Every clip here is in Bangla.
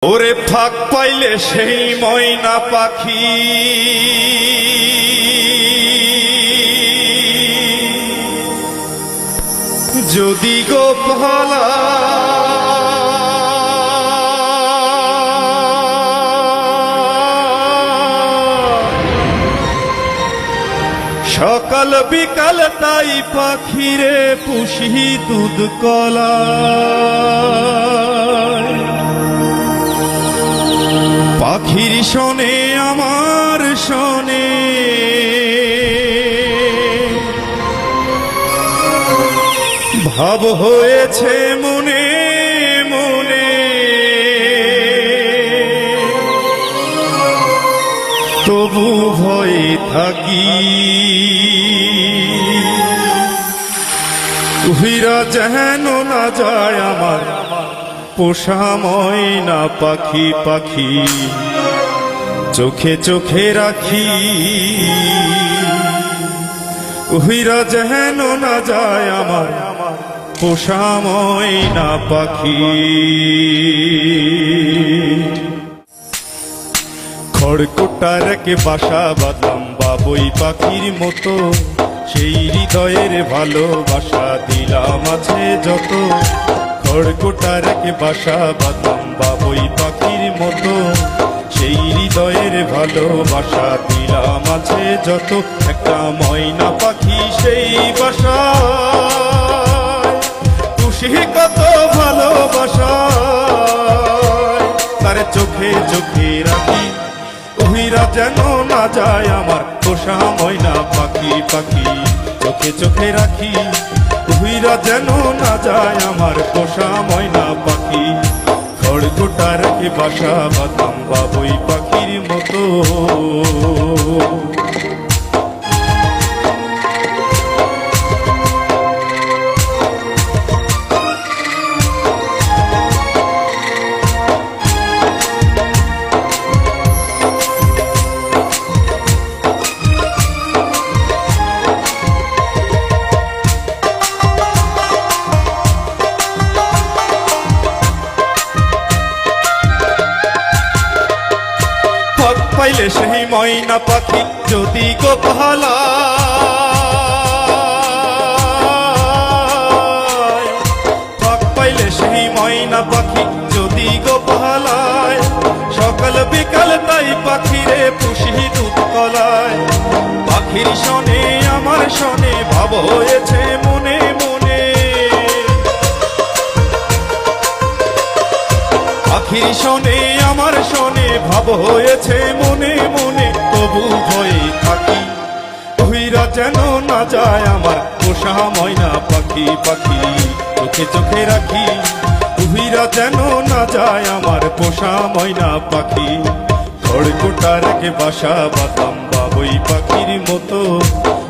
ওরে ফাঁক পাইলে সেই ময়না পাখি যদি গো ভালা সকাল বিকাল তাই পাখিরে পুষি দুধ কলা পাখির শোনে আমার শোনে ভাব হয়েছে মনে মনে তবু ভয়ে থাকি উহিরা যেন না যায় আমার পোষা ময়না পাখি পাখি চোখে চোখে রাখি উহিরা যেন না যায় আমার পোষা ময়না পাখি খড়কুটার কে বাসা বাঁধলাম বাবুই পাখির মতো সেই হৃদয়ের ভালোবাসা দিলাম আছে যত খড়কুটার কে বাসা বাঁধলাম বাবুই পাখির মতো সেই হৃদয়ের ভালোবাসা দিলাম আছে যত একটা ময়না পাখি সেই বাসা খুশি কত ভালোবাসা তার চোখে চোখে রাখি উহিরা যেন না যায় আমার পোষা ময়না পাখি পাখি চোখে চোখে রাখি উহিরা যেন না যায় আমার পোষা ময়না পাখি খড়কুটার কে বাসা বাঁধলাম বাবুই পাখির মতো পাইলে সেই ময়না পাখি যদি গো ভালা ফাঁক পাইলে সেই ময়না পাখি যদি গো ভালায় সকাল বিকাল তাই পাখিরে পুষি দুধ কলায় পাখির শোনে আমার শোনে ভাব হয়েছে মনে মনে পাখির শোনে আমার শোনে ভাব হয়েছে মনে মনে তবু ভয়ে থাকি উহিরা যেন না যায় আমার পোষা ময়না পাখি পাখি চোখে চোখে রাখি উহিরা যেন না যায় আমার পোষা ময়না পাখি খড়কুটার কে বাসা বাঁধলাম বাবুই পাখির মতো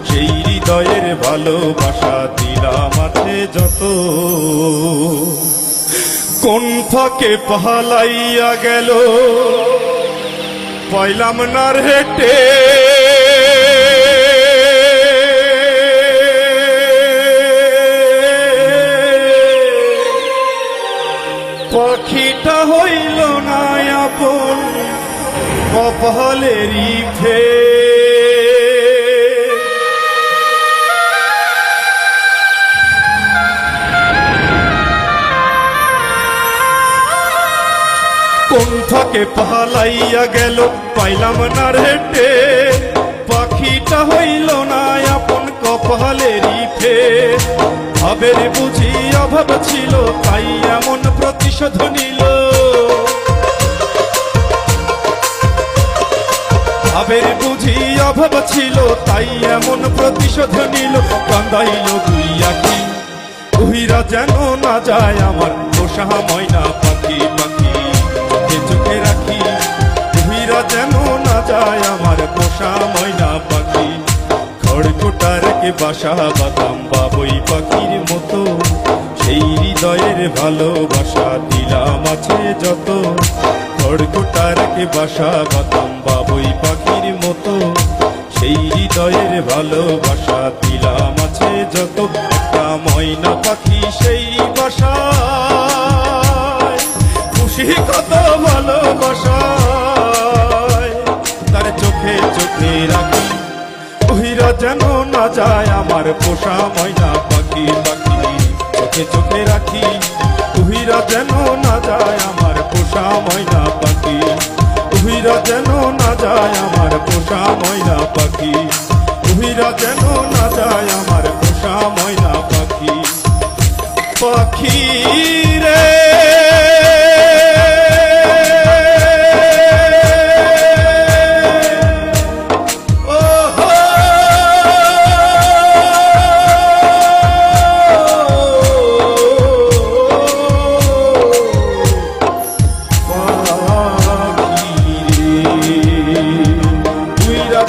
সেই হৃদয়ের ভালোবাসা দিলাম আছে যত কোন ফাঁকে পালাইয়া গেল পাইলাম না হেঁটে পাখিটা হইল না আপন কপালেরই কোন ফাঁকে পালাইয়া গেল পাইলাম না হেঁটে পাখিটা হইল না আপন কপালেরই ফের ভাবের বুঝি অভাব ছিল তাই এমন প্রতিশোধ নিল ভাবের বুঝি অভাব ছিল তাই এমন প্রতিশোধ নিল কান্দাইল দুই আঁখি উহিরা যেন না যায় আমার পোষা ময়না পাখি পাখি চোখে চোখে রাখি উহিরা যেন না যায় আমার পোষা ময়না পাখি খড়কুটার কে বাসা বাঁধলাম বাবুই পাখির মতো সেই হৃদয়ের ভালোবাসা দিলাম আছে যত খড়কুটার কে বাসা বাঁধলাম বাবুই পাখির মতো সেই হৃদয়ের ভালোবাসা দিলাম আছে যত একটা ময়না পাখি সেই বাসা খুশি কত ভালোবাসায় তার চোখে চোখে রাখি উহিরা যেন না যায় আমার পোষা ময়না পাখি পাখি চোখে চোখে রাখি উহিরা যেন না যায় আমার পোষা ময়না পাখি উহিরা যেন না যায় আমার পোষা ময়না পাখি উহিরা যেন না যায় আমার পোষা ময়না পাখি পাখি রে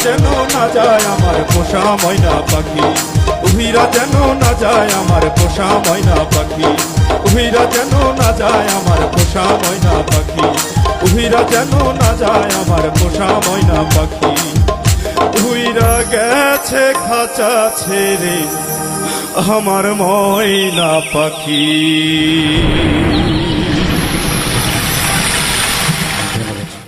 যেন না যায় আমার পোষা ময়না পাখি উহিরা যেন না যায় আমার পোষা ময়না পাখি উহিরা যেন না যায় আমার পোষা ময়না পাখি উহিরা যেন না যায় আমার পোষা ময়না পাখি উহিরা গেছে খাঁচা ছেড়ে আমার ময়না পাখি।